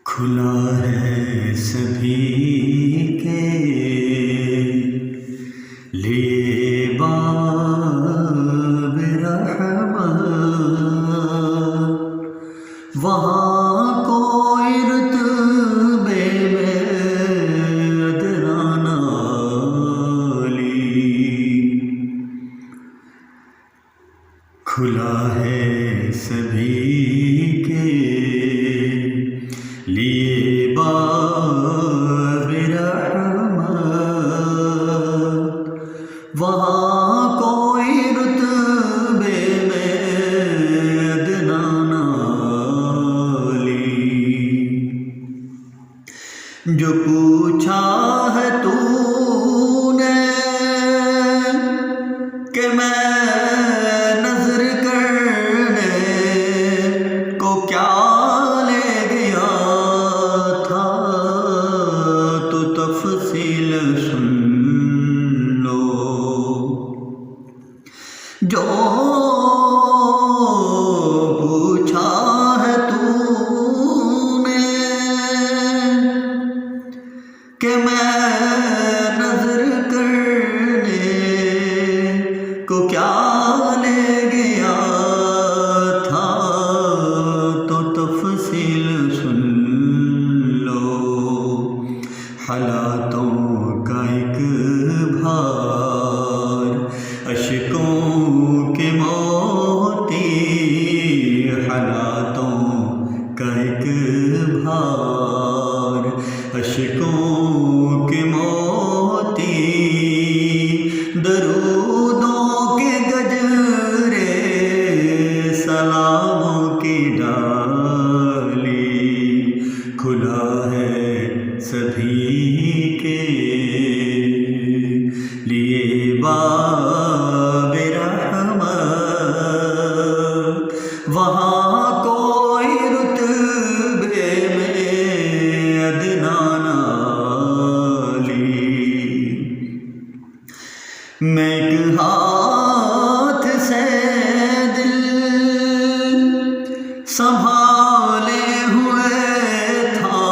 کھلا ہے سبھی کے لیے باب رحمت، وہاں کوئی رتبے میں ادنا نالی، کھلا ہے سبھی کے لیے باب رحمت، وہاں کوئی رتبے میں ادنا نالی، جو پوچھا ہے تو نے کہ میں نظر کرنے کو کیا لے گیا تھا، تو تفصیل سن لو، جو پوچھا ہے تو نے کہ میں نظر کرنے کو کیا لے گیا تھا، تو تفصیل سن لو، حالاتوں کا ایک بھار، اشکوں کے موتی، حالاتوں کا ایک بھار، اشکوں کے موتی، درودوں کے گجرے، سلاموں کی ڈالی، کھلا ہے سبھی کے لیے باب رحمت، وہاں کوئی رتبے میں ادنا نالی، میں ایک ہاتھ سے دل سنبھالے ہوئے تھا،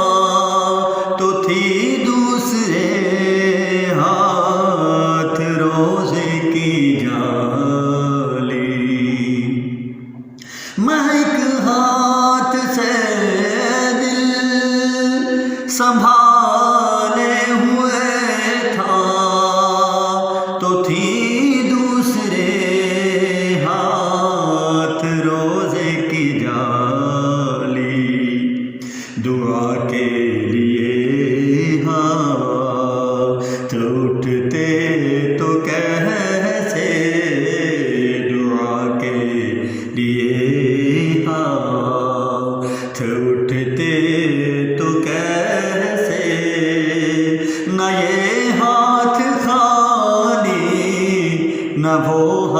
تو تھی دوسرے ہاتھ روزے کی جالی، میں ایک ہاتھ سے دل سنبھالے ہوئے تھا، تو تھی دوسرے ہاتھ روزے کی جالی، دعا کے لیے ہاتھ اٹھتے تو کیسے، دعا کے لیے ہاتھ اٹھتے تو کیسے، نہ یہ ہاتھ خالی نہ وہ